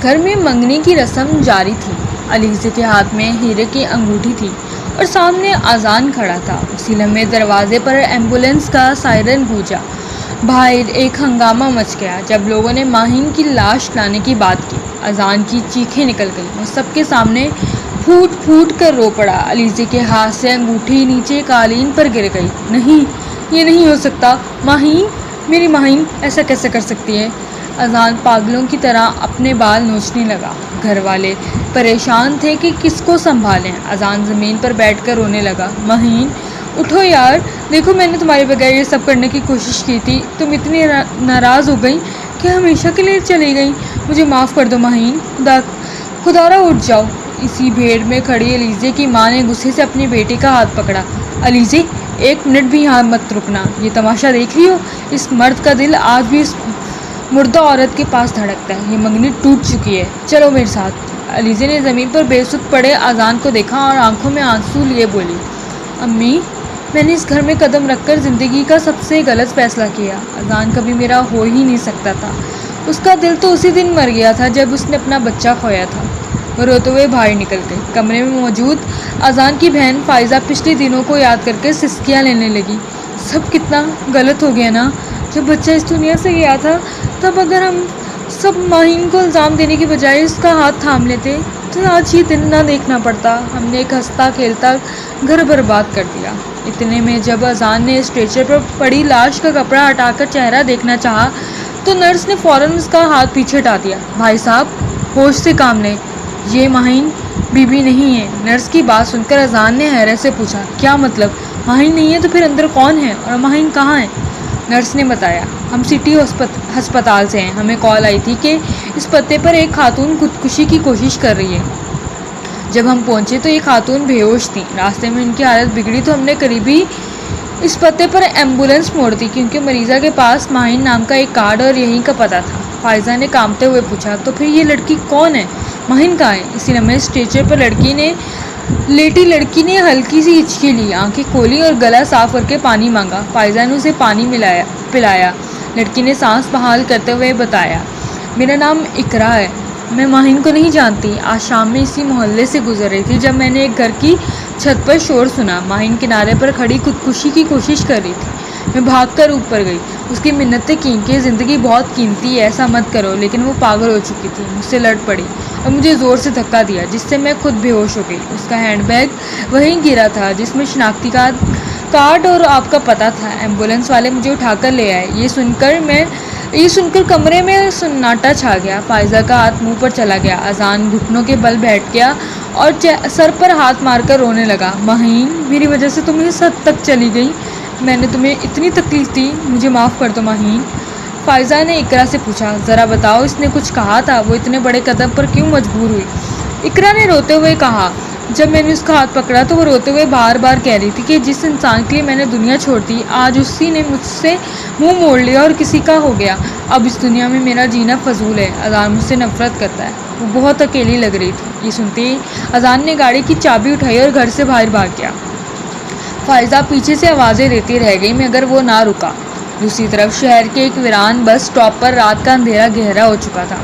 گھر میں منگنی کی رسم جاری تھی۔ علیزے کے ہاتھ میں ہیرے کی انگوٹھی تھی اور سامنے اذان کھڑا تھا۔ اسی لمحے دروازے پر ایمبولینس کا سائرن گونجا۔ باہر ایک ہنگامہ مچ گیا جب لوگوں نے ماہین کی لاش لانے کی بات کی۔ اذان کی چیخیں نکل گئی اور سب کے سامنے پھوٹ پھوٹ کر رو پڑا۔ علیزے کے ہاتھ سے انگوٹھی نیچے قالین پر گر گئی۔ نہیں، یہ نہیں ہو سکتا۔ ماہین، میری ماہین ایسا کیسے کر سکتی ہے؟ اذان پاگلوں کی طرح اپنے بال نوچنے لگا۔ گھر والے پریشان تھے کہ کس کو سنبھالیں۔ اذان زمین پر بیٹھ کر رونے لگا۔ ماہین، اٹھو یار، دیکھو میں نے تمہارے بغیر یہ سب کرنے کی کوشش کی تھی، تم اتنی ناراض ہو گئی کہ ہمیشہ کے لیے چلی گئی۔ مجھے معاف کر دو ماہین، خدارا اٹھ جاؤ۔ اسی بھیڑ میں کھڑی علیزے کی ماں نے غصے سے اپنی بیٹی کا ہاتھ پکڑا۔ علیزے، ایک منٹ بھی یہاں مت رکنا، یہ تماشا دیکھ رہی ہو؟ اس مرد کا دل آج بھی اس مردہ عورت کے پاس دھڑکتا ہے۔ یہ منگنی ٹوٹ چکی ہے، چلو میرے ساتھ۔ علیزے نے زمین پر بے سود پڑے اذان کو دیکھا اور آنکھوں میں آنسو لیے بولی، امی، میں نے اس گھر میں قدم رکھ کر زندگی کا سب سے غلط فیصلہ کیا۔ اذان کبھی میرا ہو ہی نہیں سکتا تھا۔ اس کا دل تو اسی دن مر گیا تھا جب اس نے اپنا بچہ کھویا تھا۔ وہ روتے ہوئے باہر نکل گئی۔ کمرے میں موجود اذان کی بہن فائزہ پچھلے دنوں کو یاد کر کے سسکیاں لینے لگی۔ سب کتنا غلط ہو گیا نا، جب بچہ اس دنیا سے گیا تھا تب اگر ہم سب ماہین کو الزام دینے کی بجائے اس کا ہاتھ تھام لیتے تو آج یہ دن نہ دیکھنا پڑتا۔ ہم نے ایک ہنستا کھیلتا گھر برباد کر دیا۔ اتنے میں جب اذان نے اسٹریچر پر پڑی لاش کا کپڑا ہٹا کر چہرہ دیکھنا چاہا تو نرس نے فوراً اس کا ہاتھ پیچھے ہٹا دیا۔ بھائی صاحب، ہوش سے کام لیں، یہ ماہین بی بی نہیں ہے۔ نرس کی بات سن کر اذان نے حیرت سے پوچھا، کیا مطلب؟ ماہین نہیں ہے تو پھر اندر کون ہے اور ماہین کہاں ہے؟ نرس نے بتایا، ہم سٹی ہسپتال سے ہیں، ہمیں کال آئی تھی کہ اس پتے پر ایک خاتون خودکشی کی کوشش کر رہی ہے۔ جب ہم پہنچے تو یہ خاتون بے ہوش تھیں۔ راستے میں ان کی حالت بگڑی تو ہم نے قریبی اس پتے پر ایمبولینس موڑ دی کیونکہ مریضہ کے پاس ماہین نام کا ایک کارڈ اور یہیں کا پتہ تھا۔ فائزہ نے کانپتے ہوئے پوچھا، تو پھر یہ لڑکی کون ہے؟ ماہین کہاں ہے؟ اسی لمحے اسٹریچر پر لیٹی لڑکی نے ہلکی سی ہچکی لی، آنکھیں کھولی اور گلا صاف کر کے پانی مانگا۔ فائزہ نے اسے پانی پلایا۔ لڑکی نے سانس بحال کرتے ہوئے بتایا، میرا نام اقرا ہے، میں ماہین کو نہیں جانتی۔ آج شام میں اسی محلے سے گزر رہی تھی جب میں نے ایک گھر کی چھت پر شور سنا۔ ماہین کنارے پر کھڑی خودکشی کی کوشش کر رہی تھی۔ میں بھاگ کر اوپر گئی، اس کی منتیں کیں کہ زندگی بہت قیمتی ہے، ایسا مت کرو، لیکن وہ پاگل ہو چکی تھی، مجھ سے لڑ پڑی اور مجھے زور سے دھکا دیا جس سے میں خود بے ہوش ہو گئی۔ اس کا ہینڈ بیگ وہیں گرا تھا جس میں شناختی کارڈ اور آپ کا پتہ تھا۔ ایمبولینس والے مجھے اٹھا کر لے آئے۔ یہ سن کر کمرے میں سناٹا چھا گیا۔ فائزہ کا ہاتھ منہ پر چلا گیا۔ اذان گھٹنوں کے بل بیٹھ گیا اور سر پر ہاتھ مار کر رونے لگا۔ ماہین، میری وجہ سے تم اس حد تک چلی گئی، میں نے تمہیں اتنی تکلیف دی، مجھے معاف کر دو ماہین۔ فائزہ نے اقرا سے پوچھا، ذرا بتاؤ اس نے کچھ کہا تھا؟ وہ اتنے بڑے قدم پر کیوں مجبور ہوئی؟ اقرا نے روتے ہوئے کہا، جب میں نے اس کا ہاتھ پکڑا تو وہ روتے ہوئے بار بار کہہ رہی تھی کہ جس انسان کے لیے میں نے دنیا چھوڑ دی آج اسی نے مجھ سے منہ موڑ لیا اور کسی کا ہو گیا۔ اب اس دنیا میں میرا جینا فضول ہے۔ اذان مجھ سے نفرت کرتا ہے۔ وہ بہت اکیلی لگ رہی تھی۔ یہ سنتے ہی اذان نے گاڑی کی چابی اٹھائی اور گھر سے باہر بھاگ گیا۔ فائزہ پیچھے سے آوازیں دیتی رہ گئی مگر وہ نہ رکا۔ دوسری طرف شہر کے ایک ویران بس اسٹاپ پر رات کا اندھیرا گہرا ہو چکا تھا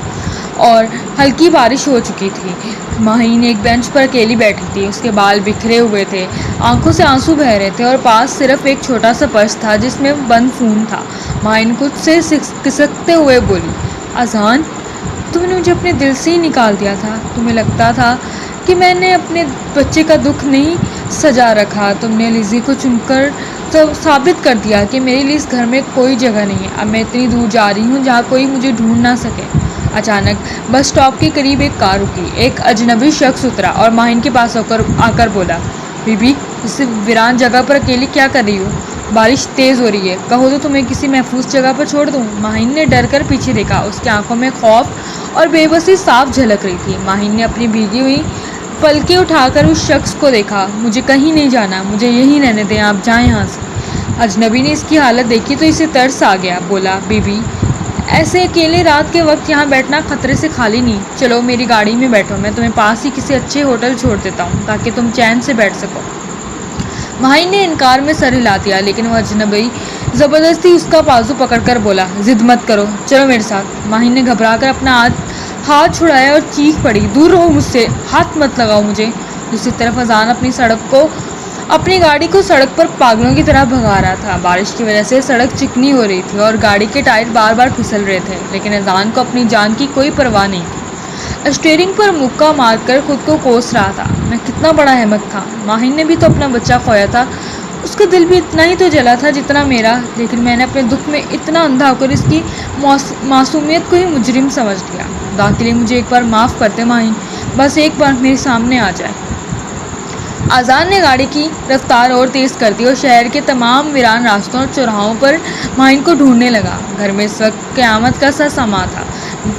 اور ہلکی بارش ہو چکی تھی۔ ماہین ایک بینچ پر اکیلی بیٹھی تھی، اس کے بال بکھرے ہوئے تھے، آنکھوں سے آنسو بہہ رہے تھے اور پاس صرف ایک چھوٹا سا پرس تھا جس میں بند فون تھا۔ ماہین خود سے کسکتے ہوئے بولی، اذان، تم نے مجھے اپنے دل سے ہی نکال دیا تھا۔ تمہیں لگتا تھا کہ میں نے اپنے بچے کا دکھ نہیں سجا رکھا، تم نے علیزے کو چن کر ثابت کر دیا کہ میرے لیے اس گھر میں کوئی جگہ نہیں ہے۔ اب میں اتنی دور جا رہی ہوں جہاں کوئی مجھے ڈھونڈ نہ سکے۔ اچانک بس اسٹاپ کے قریب ایک کار رکی، ایک اجنبی شخص اترا اور ماہین کے پاس آ کر بولا، بی بی، اس ویران جگہ پر اکیلی کیا کر رہی ہو؟ بارش تیز ہو رہی ہے، کہو تو تمہیں کسی محفوظ جگہ پر چھوڑ دوں۔ ماہین نے ڈر کر پیچھے دیکھا، اس کی آنکھوں میں خوف اور بے بسی صاف جھلک رہی تھی۔ ماہین نے اپنی بھیگی ہوئی پلکیں اٹھا کر اس شخص کو دیکھا، مجھے کہیں نہیں جانا، مجھے یہیں رہنے دیں، آپ جائیں یہاں سے۔ اجنبی نے اس کی حالت دیکھی تو اسے ترس آ گیا، بولا، بی بی، ایسے اکیلے رات کے وقت یہاں بیٹھنا خطرے سے خالی نہیں، چلو میری گاڑی میں بیٹھو، میں تمہیں پاس ہی کسی اچھے ہوٹل چھوڑ دیتا ہوں تاکہ تم چین سے بیٹھ سکو۔ ماہین نے انکار میں سر ہلا دیا لیکن وہ اجنبی زبردستی اس کا بازو پکڑ کر بولا، ضد مت کرو، چلو میرے ساتھ۔ ماہین نے گھبرا کر اپنا ہاتھ چھڑایا اور چیخ پڑی، دور رہو مجھ سے، ہاتھ مت لگاؤ مجھے۔ دوسری طرف اذان اپنی گاڑی کو سڑک پر پاگلوں کی طرح بھگا رہا تھا۔ بارش کی وجہ سے سڑک چکنی ہو رہی تھی اور گاڑی کے ٹائر بار بار پھسل رہے تھے، لیکن اذان کو اپنی جان کی کوئی پرواہ نہیں تھی۔ اسٹیئرنگ پر مکہ مار کر خود کو کوس رہا تھا۔ میں کتنا بڑا احمق تھا، ماہین نے بھی تو اپنا بچہ کھویا تھا، اس کا دل بھی اتنا ہی تو جلا تھا جتنا میرا، لیکن میں نے اپنے دکھ میں اتنا اندھا ہو کر اس کی معصومیت کو ہی مجرم سمجھ لیا۔ خدا کے لیے مجھے ایک بار معاف کر دے ماہین، بس ایک بار میرے سامنے آ جائے۔ اذان نے گاڑی کی رفتار اور تیز کر دی اور شہر کے تمام ویران راستوں اور چوراہوں پر ماہین کو ڈھونڈنے لگا۔ گھر میں اس وقت قیامت کا سا سما تھا۔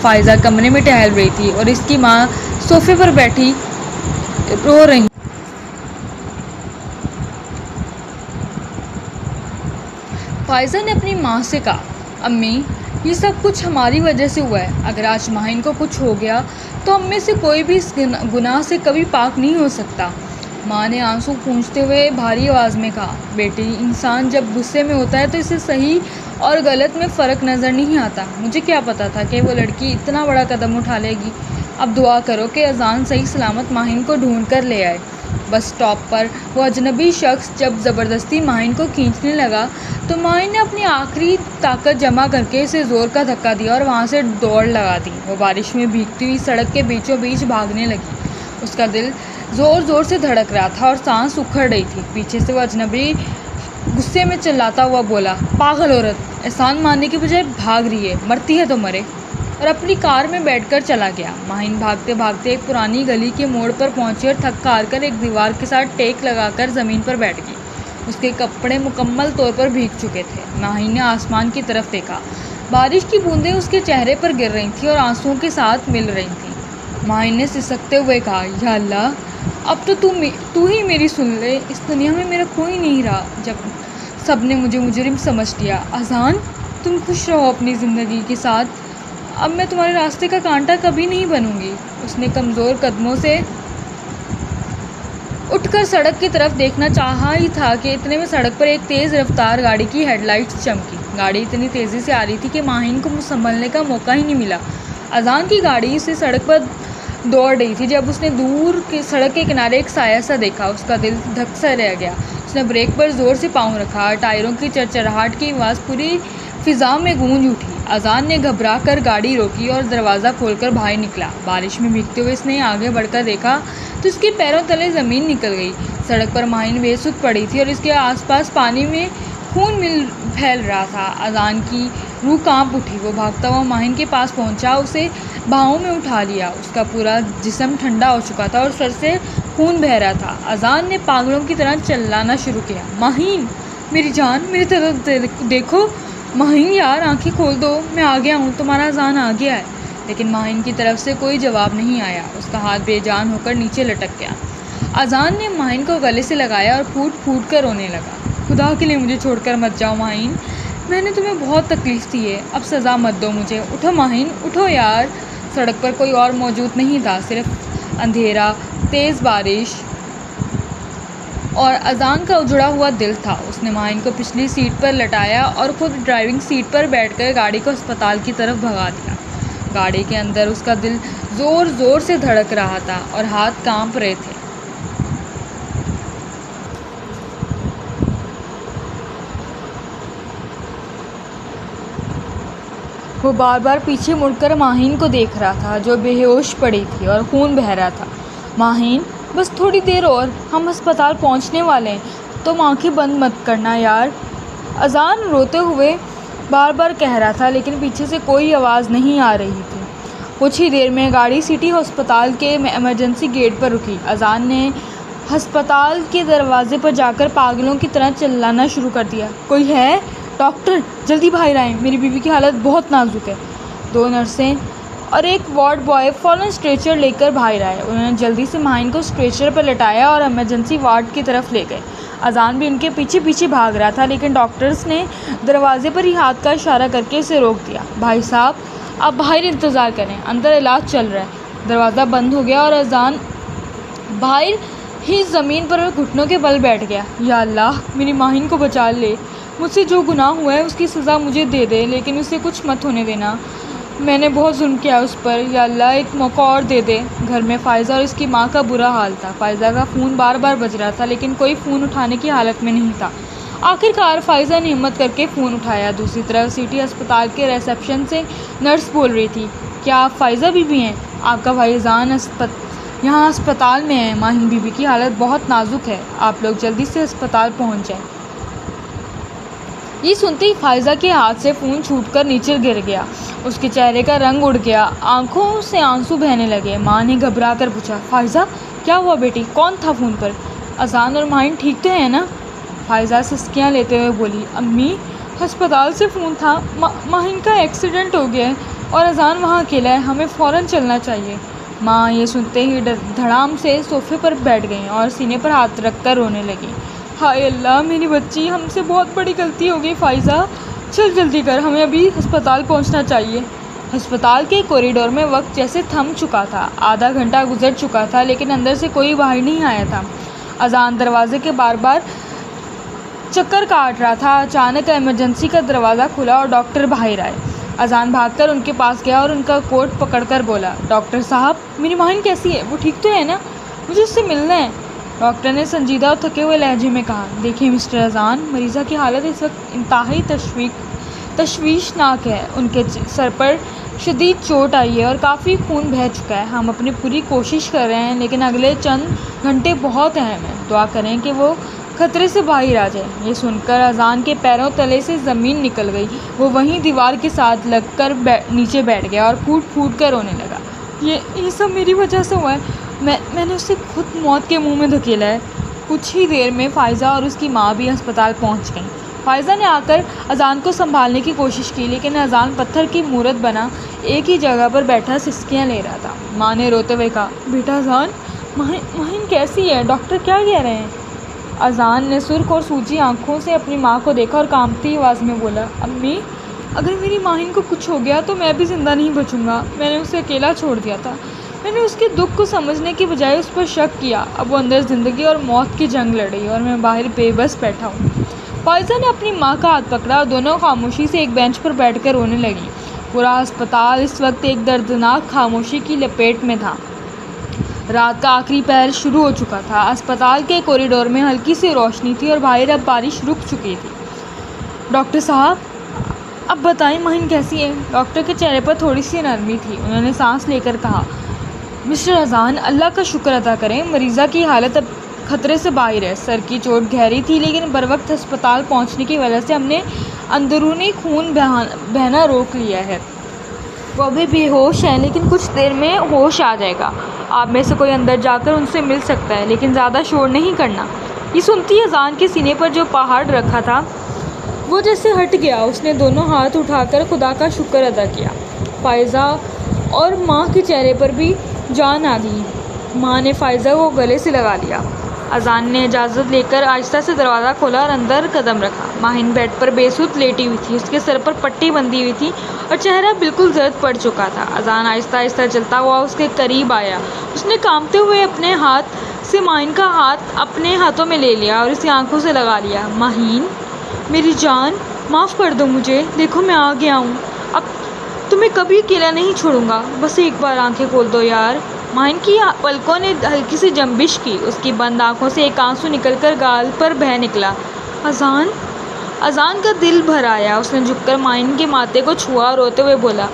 فائزہ کمرے میں ٹہل رہی تھی اور اس کی ماں صوفے پر بیٹھی رو رہی۔ فائزہ نے اپنی ماں سے کہا، امی یہ سب کچھ ہماری وجہ سے ہوا ہے، اگر آج ماہین کو کچھ ہو گیا تو ہم میں سے کوئی بھی اس گناہ سے کبھی پاک نہیں ہو سکتا۔ ماں نے آنسو پونچھتے ہوئے بھاری آواز میں کہا، بیٹی انسان جب غصے میں ہوتا ہے تو اسے صحیح اور غلط میں فرق نظر نہیں آتا، مجھے کیا پتا تھا کہ وہ لڑکی اتنا بڑا قدم اٹھا لے گی۔ اب دعا کرو کہ اذان صحیح سلامت ماہین کو ڈھونڈ کر لے آئے۔ بس اسٹاپ پر وہ اجنبی شخص جب زبردستی ماہین کو کھینچنے لگا تو ماہین نے اپنی آخری طاقت جمع کر کے اسے زور کا دھکا دیا اور وہاں سے دوڑ لگا دی۔ وہ بارش میں بھیگتی ہوئی سڑک کے بیچوں بیچ بھاگنے لگی۔ اس کا دل زور زور سے دھڑک رہا تھا اور سانس اکھڑ رہی تھی۔ پیچھے سے وہ اجنبی غصے میں چلاتا ہوا بولا، پاگل عورت، احسان ماننے کی بجائے بھاگ رہی ہے، مرتی ہے تو مرے، اور اپنی کار میں بیٹھ کر چلا گیا۔ ماہین بھاگتے بھاگتے ایک پرانی گلی کے موڑ پر پہنچی اور تھک ہار کر ایک دیوار کے ساتھ ٹیک لگا کر زمین پر بیٹھ گئی۔ اس کے کپڑے مکمل طور پر بھیگ چکے تھے۔ ماہین نے آسمان کی طرف دیکھا، بارش کی بوندیں اس کے چہرے پر گر رہی تھیں اور آنسوؤں کے ساتھ مل رہی تھیں۔ ماہین نے سسکتے ہوئے کہا، یا اللہ، اب تو تو ہی میری سن لے، اس دنیا میں میرا کوئی نہیں رہا جب سب نے مجھے مجرم سمجھ لیا۔ اذان، تم خوش رہو اپنی زندگی کے ساتھ، اب میں تمہارے راستے کا کانٹا کبھی نہیں بنوں گی۔ اس نے کمزور قدموں سے اٹھ کر سڑک کی طرف دیکھنا چاہا ہی تھا کہ اتنے میں سڑک پر ایک تیز رفتار گاڑی کی ہیڈ لائٹس چمکی۔ گاڑی اتنی تیزی سے آ رہی تھی کہ ماہین کو سنبھلنے کا موقع ہی نہیں ملا۔ اذان کی گاڑی اسے سڑک پر دوڑ رہی تھی۔ جب اس نے دور کی سڑک کے کنارے ایک سایہ سا دیکھا، اس کا دل دھک سا رہ گیا۔ اس نے بریک پر زور سے پاؤں رکھا، ٹائروں کی چرچراہٹ کی آواز پوری فضا میں گونج اٹھی۔ اذان نے گھبرا کر گاڑی روکی اور دروازہ کھول کر باہر نکلا۔ بارش میں بھیگتے ہوئے اس نے آگے بڑھ کر دیکھا تو اس کے پیروں تلے زمین نکل گئی۔ سڑک پر ماہین بے سدھ پڑی تھی اور اس کے آس پاس پانی میں خون پھیل رہا تھا۔ اذان کی روح کانپ اٹھی۔ وہ بھاگتا ہوا ماہین کے پاس پہنچا، اسے باہوں میں اٹھا لیا۔ اس کا پورا جسم ٹھنڈا ہو چکا تھا اور سر سے خون بہہ رہا تھا۔ اذان نے پاگلوں کی طرح چلانا شروع کیا، ماہین میری جان، میری طرف دیکھو، ماہین یار آنکھیں کھول دو، میں آ گیا ہوں، تمہارا اذان آ گیا ہے۔ لیکن ماہین کی طرف سے کوئی جواب نہیں آیا۔ اس کا ہاتھ بے جان ہو کر نیچے لٹک گیا۔ اذان نے ماہین کو گلے سے لگایا اور پھوٹ پھوٹ کر رونے لگا، خدا کے لیے مجھے چھوڑ کر مت جاؤ ماہین، میں نے تمہیں بہت تکلیف دی ہے، اب سزا مت دو مجھے، اٹھو ماہین، اٹھو یار۔ سڑک پر کوئی اور موجود نہیں تھا، صرف اندھیرا، تیز بارش اور اذان کا اجڑا ہوا دل تھا۔ اس نے ماہین کو پچھلی سیٹ پر لٹایا اور خود ڈرائیونگ سیٹ پر بیٹھ کر گاڑی کو ہسپتال کی طرف بھگا دیا۔ گاڑی کے اندر اس کا دل زور زور سے دھڑک رہا تھا اور ہاتھ کانپ رہے تھے۔ وہ بار بار پیچھے مڑ کر ماہین کو دیکھ رہا تھا جو بے ہوش پڑی تھی اور خون بہہ رہا تھا۔ ماہین، بس تھوڑی دیر اور، ہم ہسپتال پہنچنے والے ہیں، تم آنکھیں بند مت کرنا یار، اذان روتے ہوئے بار بار کہہ رہا تھا، لیکن پیچھے سے کوئی آواز نہیں آ رہی تھی۔ کچھ ہی دیر میں گاڑی سٹی ہسپتال کے ایمرجنسی گیٹ پر رکی۔ اذان نے ہسپتال کے دروازے پر جا کر پاگلوں کی طرح چلانا شروع کر دیا، کوئی ہے؟ ڈاکٹر جلدی باہر آئیں، میری بیوی کی حالت بہت نازک ہے۔ 2 نرسیں اور ایک وارڈ بوائے فوراً اسٹریچر لے کر باہر آئے۔ انہوں نے جلدی سے ماہین کو اسٹریچر پر لٹایا اور ایمرجنسی وارڈ کی طرف لے گئے۔ اذان بھی ان کے پیچھے پیچھے بھاگ رہا تھا، لیکن ڈاکٹرز نے دروازے پر ہی ہاتھ کا اشارہ کر کے اسے روک دیا۔ بھائی صاحب، آپ باہر انتظار کریں، اندر علاج چل رہا ہے۔ دروازہ بند ہو گیا اور اذان باہر ہی زمین پر گھٹنوں کے بل بیٹھ گیا۔ یا اللہ، میری ماہین کو بچا لے، مجھ سے جو گناہ ہوا ہے اس کی سزا مجھے دے دے، لیکن اسے کچھ مت ہونے دینا۔ میں نے بہت ظلم کیا اس پر، یا اللہ ایک موقع اور دے دے۔ گھر میں فائزہ اور اس کی ماں کا برا حال تھا۔ فائزہ کا فون بار بار بج رہا تھا لیکن کوئی فون اٹھانے کی حالت میں نہیں تھا۔ آخر کار فائزہ نے ہمت کر کے فون اٹھایا۔ دوسری طرف سٹی ہسپتال کے ریسیپشن سے نرس بول رہی تھی، کیا آپ فائزہ بی بی ہیں؟ آپ کا بھائی اذان یہاں ہسپتال میں ہے، ماہین بی بی کی حالت بہت نازک ہے، آپ لوگ جلدی سے ہسپتال پہنچ جائیں۔ یہ سنتے ہی فائزہ کے ہاتھ سے فون چھوٹ کر نیچے گر گیا۔ اس کے چہرے کا رنگ اڑ گیا، آنکھوں سے آنسو بہنے لگے۔ ماں نے گھبرا کر پوچھا، فائزہ کیا ہوا بیٹی، کون تھا فون پر؟ اذان اور ماہین ٹھیک تو ہیں نا؟ فائزہ سسکیاں لیتے ہوئے بولی، امی ہسپتال سے فون تھا، ماہین کا ایکسیڈنٹ ہو گیا ہے اور اذان وہاں اکیلا ہے، ہمیں فوراً چلنا چاہیے۔ ماں یہ سنتے ہی دھڑام سے صوفے پر بیٹھ گئیں اور سینے پر ہاتھ رکھ کر رونے لگیں۔ ہائے اللہ، میری بچی، ہم سے بہت بڑی غلطی ہو گئی فائزہ، چل جلدی کر، ہمیں ابھی ہسپتال پہنچنا چاہیے۔ ہسپتال کے کوریڈور میں وقت جیسے تھم چکا تھا۔ آدھا گھنٹہ گزر چکا تھا لیکن اندر سے کوئی باہر نہیں آیا تھا۔ اذان دروازے کے بار بار چکر کاٹ رہا تھا۔ اچانک ایمرجنسی کا دروازہ کھلا اور ڈاکٹر باہر آئے۔ اذان بھاگ کر ان کے پاس گیا اور ان کا کوٹ پکڑ کر بولا، ڈاکٹر صاحب میری ماہین کیسی ہے، وہ ٹھیک تو ہے نا؟ مجھے اس سے ملنا ہے۔ ڈاکٹر نے سنجیدہ اور تھکے ہوئے لہجے میں کہا، دیکھیے مسٹر اذان، مریضہ کی حالت اس وقت انتہائی تشویشناک ہے۔ ان کے سر پر شدید چوٹ آئی ہے اور کافی خون بہہ چکا ہے۔ ہم اپنی پوری کوشش کر رہے ہیں لیکن اگلے چند گھنٹے بہت اہم ہیں، دعا کریں کہ وہ خطرے سے باہر آ جائے۔ یہ سن کر اذان کے پیروں تلے سے زمین نکل گئی۔ وہ وہیں دیوار کے ساتھ لگ کر نیچے بیٹھ گیا اور پھوٹ پھوٹ کر رونے لگا۔ یہ سب میری وجہ سے ہوا ہے، میں نے اسے خود موت کے منہ میں دھکیلا ہے۔ کچھ ہی دیر میں فائزہ اور اس کی ماں بھی ہسپتال پہنچ گئیں۔ فائزہ نے آ کر اذان کو سنبھالنے کی کوشش کی لیکن اذان پتھر کی مورت بنا ایک ہی جگہ پر بیٹھا سسکیاں لے رہا تھا۔ ماں نے روتے ہوئے کہا، بیٹا اذان، ماہین کیسی ہے، ڈاکٹر کیا کہہ رہے ہیں؟ اذان نے سرخ اور سوجی آنکھوں سے اپنی ماں کو دیکھا اور کانپتی آواز میں بولا، امی اگر میری ماہین کو کچھ ہو گیا تو میں بھی زندہ نہیں بچوں گا۔ میں نے اسے اکیلا چھوڑ دیا تھا، میں نے اس کے دکھ کو سمجھنے کی بجائے اس پر شک کیا۔ اب وہ اندر زندگی اور موت کی جنگ لڑ رہی ہے اور میں باہر بے بس بیٹھا ہوں۔ فائزہ نے اپنی ماں کا ہاتھ پکڑا اور دونوں خاموشی سے ایک بینچ پر بیٹھ کر رونے لگیں۔ پورا ہسپتال اس وقت ایک دردناک خاموشی کی لپیٹ میں تھا۔ رات کا آخری پہر شروع ہو چکا تھا۔ ہسپتال کے کوریڈور میں ہلکی سی روشنی تھی اور باہر اب بارش رک چکی تھی۔ ڈاکٹر صاحب اب بتائیں ماہین کیسی ہے؟ ڈاکٹر کے چہرے پر تھوڑی سی نرمی تھی۔ انہوں نے سانس لے کر کہا، مسٹر اذان اللہ کا شکر ادا کریں، مریضہ کی حالت اب خطرے سے باہر ہے۔ سر کی چوٹ گہری تھی لیکن بروقت ہسپتال پہنچنے کی وجہ سے ہم نے اندرونی خون بہنا روک لیا ہے۔ وہ ابھی بے ہوش ہیں لیکن کچھ دیر میں ہوش آ جائے گا۔ آپ میں سے کوئی اندر جا کر ان سے مل سکتا ہے لیکن زیادہ شور نہیں کرنا۔ یہ سنتی اذان کے سینے پر جو پہاڑ رکھا تھا وہ جیسے ہٹ گیا۔ اس نے دونوں ہاتھ اٹھا کر خدا کا شکر ادا کیا۔ فائزہ اور ماں کے چہرے پر بھی جان آ گئی۔ ماں نے فائزہ کو گلے سے لگا لیا۔ اذان نے اجازت لے کر آہستہ سے دروازہ کھولا اور اندر قدم رکھا۔ ماہین بیڈ پر بے سوت لیٹی ہوئی تھی، اس کے سر پر پٹی بندھی ہوئی تھی اور چہرہ بالکل زرد پڑ چکا تھا۔ اذان آہستہ آہستہ چلتا ہوا اس کے قریب آیا۔ اس نے کانپتے ہوئے اپنے ہاتھ سے ماہین کا ہاتھ اپنے ہاتھوں میں لے لیا اور اسے آنکھوں سے لگا لیا۔ ماہین میری جان، معاف کر دو مجھے، دیکھو میں آ گیا ہوں، اب تمہیں کبھی اکیلا نہیں چھوڑوں گا، بس ایک بار آنکھیں کھول دو یار۔ ماہین کی پلکوں نے ہلکی سی جنبش کی، اس کی بند آنکھوں سے ایک آنسو نکل کر گال پر بہہ نکلا۔ اذان کا دل بھر آیا۔ اس نے جھک کر ماہین کے ماتھے کو چھوا اور روتے ہوئے بولا،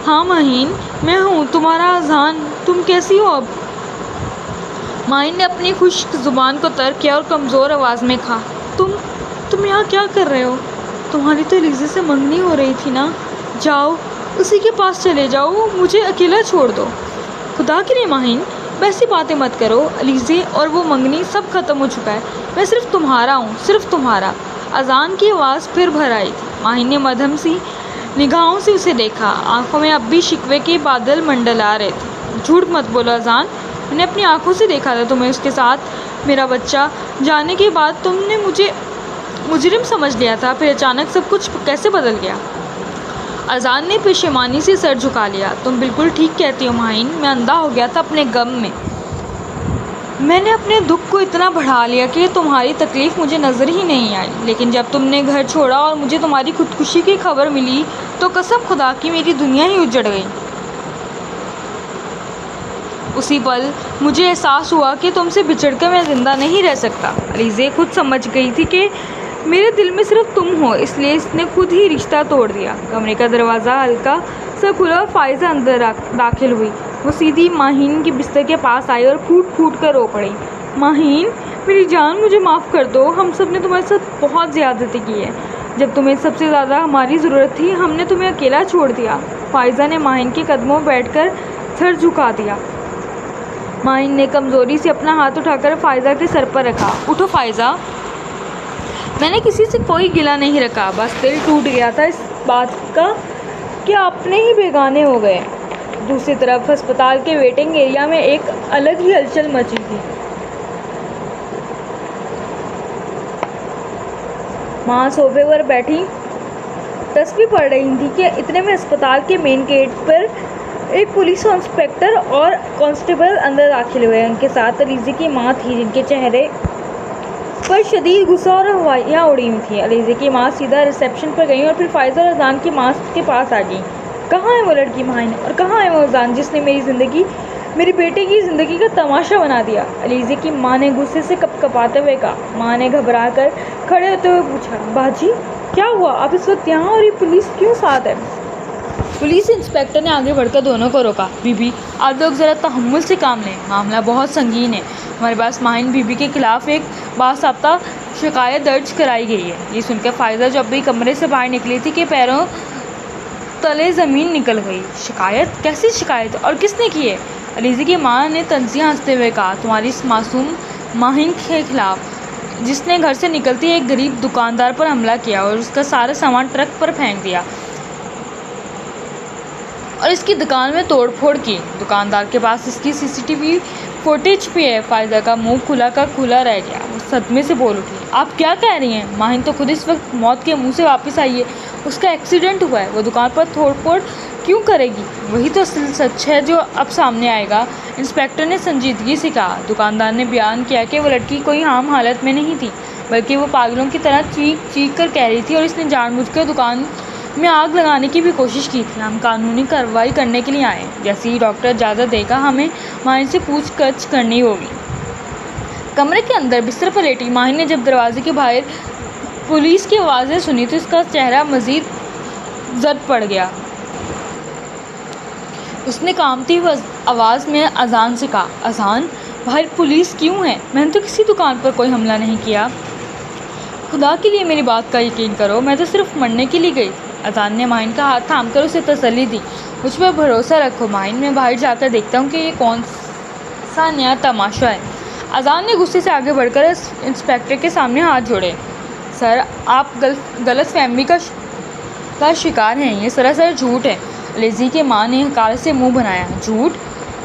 ہاں ماہین میں ہوں تمہارا اذان، تم کیسی ہو اب؟ ماہین نے اپنی خشک زبان کو تر کیا اور کمزور آواز میں کہا، تم یہاں کیا کر رہے ہو؟ تمہاری تو الیزے سے منگنی ہو رہی تھی نا، جاؤ اسی کے پاس چلے جاؤ، مجھے اکیلا چھوڑ دو۔ خدا کے لیے ماہین ویسی باتیں مت کرو، الیزے اور وہ منگنی سب ختم ہو چکا ہے، میں صرف تمہارا ہوں، صرف تمہارا۔ اذان کی آواز پھر بھر آئی تھی۔ ماہین نے مدھم سی نگاہوں سے اسے دیکھا، آنکھوں میں اب بھی شکوے کے بادل منڈلا رہے تھے۔ جھوٹ مت بولو اذان، میں نے اپنی آنکھوں سے دیکھا تھا تمہیں اس کے ساتھ، میرا بچہ جانے کے بعد تم نے مجھے مجرم سمجھ لیا تھا، پھر اچانک سب کچھ کیسے بدل گیا؟ اذان نے پشیمانی سے سر جھکا لیا۔ تم بالکل ٹھیک کہتی ہو ماہین، میں اندھا ہو گیا تھا اپنے غم میں۔ میں نے اپنے دکھ کو اتنا بڑھا لیا کہ تمہاری تکلیف مجھے نظر ہی نہیں آئی، لیکن جب تم نے گھر چھوڑا اور مجھے تمہاری خودکشی کی خبر ملی تو قسم خدا کی میری دنیا ہی اجڑ گئی۔ اسی پل مجھے احساس ہوا کہ تم سے بچھڑ کر میں زندہ نہیں رہ سکتا۔ علیزے خود سمجھ گئی تھی کہ میرے دل میں صرف تم ہو، اس لیے اس نے خود ہی رشتہ توڑ دیا۔ کمرے کا دروازہ ہلکا سا کھلا اور فائزہ اندر داخل ہوئی۔ وہ سیدھی ماہین کے بستر کے پاس آئی اور پھوٹ پھوٹ کر رو پڑی۔ ماہین میری جان، مجھے معاف کر دو، ہم سب نے تمہارے ساتھ بہت زیادتی کی ہے۔ جب تمہیں سب سے زیادہ ہماری ضرورت تھی ہم نے تمہیں اکیلا چھوڑ دیا۔ فائزہ نے ماہین کے قدموں میں بیٹھ کر سر جھکا دیا۔ ماہین نے کمزوری سے اپنا ہاتھ اٹھا کر فائزہ کے سر پر رکھا۔ اٹھو فائزہ، میں نے کسی سے کوئی گلہ نہیں رکھا، بس دل ٹوٹ گیا تھا اس بات کا کہ اپنے ہی بیگانے ہو گئے۔ دوسری طرف ہسپتال کے ویٹنگ ایریا میں ایک الگ ہی ہلچل مچی تھی۔ ماں صوفے پر بیٹھی تسبیح پڑھ رہی تھی کہ اتنے میں ہسپتال کے مین گیٹ پر ایک پولیس انسپکٹر اور کانسٹیبل اندر داخل ہوئے۔ ان کے ساتھ علیزے کی ماں تھی، جن کے چہرے پر شدید غصہ اور ہوائیاں اڑی ہوئی تھیں۔ علیزے کی ماں سیدھا ریسیپشن پر گئیں اور پھر فائزہ اور اذان کی ماں کے پاس آ گئیں۔ کہاں ہے وہ لڑکی ماہین، اور کہاں ہے وہ اذان جس نے میری بیٹے کی زندگی کا تماشا بنا دیا؟ علیزے کی ماں نے غصے سے کپ کپاتے ہوئے کہا۔ ماں نے گھبرا کر کھڑے ہوتے ہوئے پوچھا، باجی کیا ہوا؟ آپ اس وقت یہاں، اور یہ پولیس کیوں ساتھ ہے؟ پولیس انسپکٹر نے آگے بڑھ کر دونوں کو روکا۔ بی بی آپ لوگ ذرا تحمل سے کام لیں، معاملہ بہت سنگین ہے۔ ہمارے پاس ماہین بی بی کے خلاف ایک باضابطہ شکایت درج کرائی گئی ہے۔ یہ سن کر فائزہ جو اب بھی کمرے سے باہر نکلی تھی کہ پیروں تلے زمین نکل گئی۔ شکایت؟ کیسی شکایت اور کس نے کی ہے؟ علیزے کی ماں نے طنزیہ ہنستے ہوئے کہا، تمہاری اس معصوم ماہین کے خلاف، جس نے گھر سے نکلتے ایک غریب دکاندار پر حملہ کیا اور اس کا سارا سامان ٹرک پر پھینک دیا اور اس کی دکان میں توڑ پھوڑ کی۔ دکاندار کے پاس اس کی سی سی ٹی وی فوٹیج بھی ہے۔ فائزہ کا منہ کھلا کا کھلا رہ گیا۔ وہ صدمے سے بول اٹھی، آپ کیا کہہ رہی ہیں؟ ماہین تو خود اس وقت موت کے منہ سے واپس آئی ہے، اس کا ایکسیڈنٹ ہوا ہے، وہ دکان پر توڑ پھوڑ کیوں کرے گی؟ وہی تو اصل سچ ہے جو اب سامنے آئے گا، انسپکٹر نے سنجیدگی سے کہا۔ دکاندار نے بیان کیا کہ وہ لڑکی کوئی عام حالت میں نہیں تھی، بلکہ وہ پاگلوں کی طرح چیخ چیخ کر کہہ رہی تھی، اور اس نے جان بوجھ کر دکان میں آگ لگانے کی بھی کوشش کی تھی۔ ہم قانونی کارروائی کرنے کے لیے آئے ہیں، جیسے ہی ڈاکٹر اجازت دے گا ہمیں ماہین سے پوچھ گچھ کرنی ہوگی۔ کمرے کے اندر بستر پر لیٹی ماہین نے جب دروازے کے باہر پولیس کی آوازیں سنی تو اس کا چہرہ مزید زرد پڑ گیا۔ اس نے کانپتی ہوئی آواز میں اذان سے کہا، اذان باہر پولیس کیوں ہے؟ میں نے تو کسی دکان پر کوئی حملہ نہیں کیا۔ خدا کے لیے میری بات کا یقین کرو، میں تو صرف مرنے کے لیے گئی تھی۔ اذان نے ماہین کا ہاتھ تھام کر اسے تسلی دی، مجھ پر بھروسہ رکھو ماہین، میں باہر جا کر دیکھتا ہوں کہ یہ کون سا نیا تماشا ہے۔ اذان نے غصے سے آگے بڑھ کر انسپکٹر کے سامنے ہاتھ جوڑے۔ سر آپ غلط فہمی کا شکار ہیں، یہ سراسر جھوٹ ہے۔ علیزے کی ماں نے حقارت سے منہ بنایا، جھوٹ؟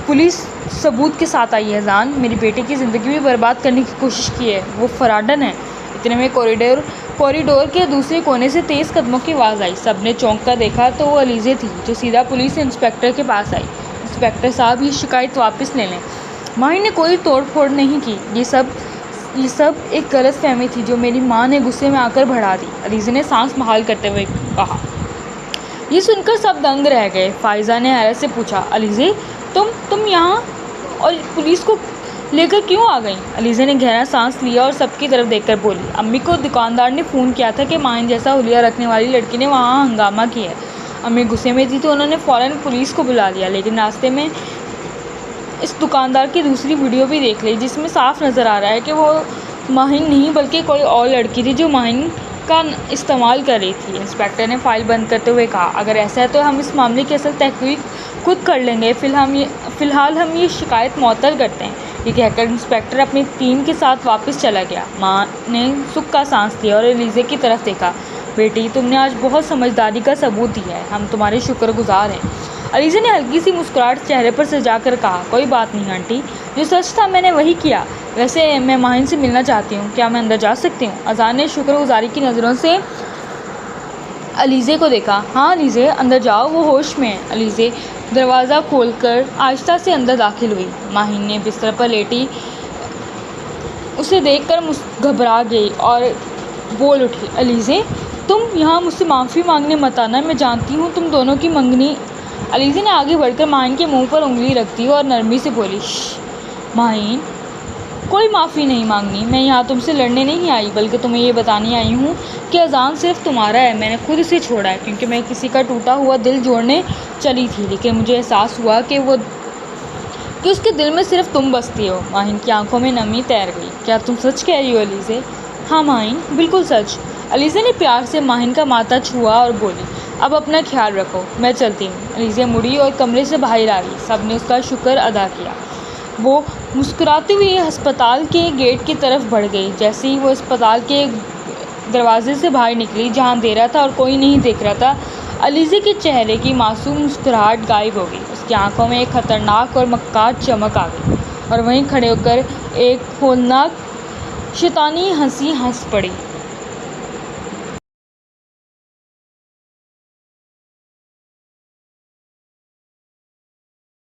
پولیس ثبوت کے ساتھ آئی ہے۔ اذان میری بیٹے کی زندگی بھی برباد کرنے کی کوشش کی ہے، وہ فراڈن ہے۔ اتنے میں کوریڈور کے دوسرے کونے سے تیز قدموں کی آواز آئی۔ سب نے چونک کر دیکھا تو وہ علیزے تھی، جو سیدھا پولیس انسپکٹر کے پاس آئی۔ انسپکٹر صاحب یہ شکایت واپس لے لیں، ماہین نے کوئی توڑ پھوڑ نہیں کی، یہ سب ایک غلط فہمی تھی جو میری ماں نے غصے میں آ کر بڑھا دی۔ علیزے نے سانس بحال کرتے ہوئے کہا۔ یہ سن کر سب دنگ رہ گئے۔ فائزہ نے حیرت سے پوچھا، علیزے تم یہاں اور پولیس کو لے کر کیوں آ گئیں؟ علیزے نے گہرا سانس لیا اور سب کی طرف دیکھ کر بولی، امی کو دکاندار نے فون کیا تھا کہ ماہین جیسا حلیہ رکھنے والی لڑکی نے وہاں ہنگامہ کیا ہے۔ امی غصے میں تھی تو انہوں نے فوراً پولیس کو بلا لیا، لیکن راستے میں اس دکاندار کی دوسری ویڈیو بھی دیکھ لی، جس میں صاف نظر آ رہا ہے کہ وہ ماہین نہیں بلکہ کوئی اور لڑکی تھی جو ماہین کا استعمال کر رہی تھی۔ انسپکٹر نے فائل بند کرتے ہوئے کہا، اگر ایسا ہے تو ہم اس معاملے کی اصل تحقیق خود کر لیں گے، فی الحال ہم یہ شکایت معطل کرتے ہیں۔ یہ کہہ کر انسپکٹر اپنی ٹیم کے ساتھ واپس چلا گیا۔ ماں نے سکھ کا سانس لیا اور علیزے کی طرف دیکھا، بیٹی تم نے آج بہت سمجھداری کا ثبوت دیا ہے، ہم تمہارے شکر گزار ہیں۔ علیزے نے ہلکی سی مسکراہٹ چہرے پر سجا کر کہا، کوئی بات نہیں آنٹی، جو سچ تھا میں نے وہی کیا۔ ویسے میں ماہین سے ملنا چاہتی ہوں، کیا میں اندر جا سکتی ہوں؟ اذان نے شکر گزاری کی نظروں سے علیزے کو دیکھا۔ ہاں علیزے اندر جاؤ، وہ ہوش میں ہے۔ علیزے دروازہ کھول کر آہستہ سے اندر داخل ہوئی۔ ماہین نے بستر پر لیٹی اسے دیکھ کر گھبرا گئی اور بول اٹھی، علیزے تم یہاں مجھ سے معافی مانگنے مت آنا، میں جانتی ہوں تم دونوں کی منگنی۔ علیزے نے آگے بڑھ کر ماہین کے منہ پر انگلی رکھ دی اور نرمی سے بولی، ماہین کوئی معافی نہیں مانگنی، میں یہاں تم سے لڑنے نہیں آئی بلکہ تمہیں یہ بتانے آئی ہوں کہ اذان صرف تمہارا ہے، میں نے خود اسے چھوڑا ہے کیونکہ میں کسی کا ٹوٹا ہوا دل جوڑنے چلی تھی، لیکن مجھے احساس ہوا کہ اس کے دل میں صرف تم بستی ہو۔ ماہین کی آنکھوں میں نمی تیر گئی۔ کیا تم سچ کہہ رہی ہو علیزے؟ ہاں ماہین، بالکل سچ۔ علیزے نے پیار سے ماہین کا ماتھا چھوا اور بولی، اب اپنا خیال رکھو، میں چلتی ہوں۔ علیزے مڑی اور کمرے سے باہر آ گئی۔ سب نے اس کا شکر ادا کیا۔ وہ مسکراتی ہوئی ہسپتال کے گیٹ کی طرف بڑھ گئی۔ جیسے ہی وہ ہسپتال کے دروازے سے باہر نکلی جہاں اندھیرا تھا اور کوئی نہیں دیکھ رہا تھا، علیزے کے چہرے کی معصوم مسکراہٹ غائب ہو گئی۔ اس کی آنکھوں میں ایک خطرناک اور مکار چمک آ گئی اور وہیں کھڑے ہو کر ایک ہولناک شیطانی ہنسی ہنس پڑی۔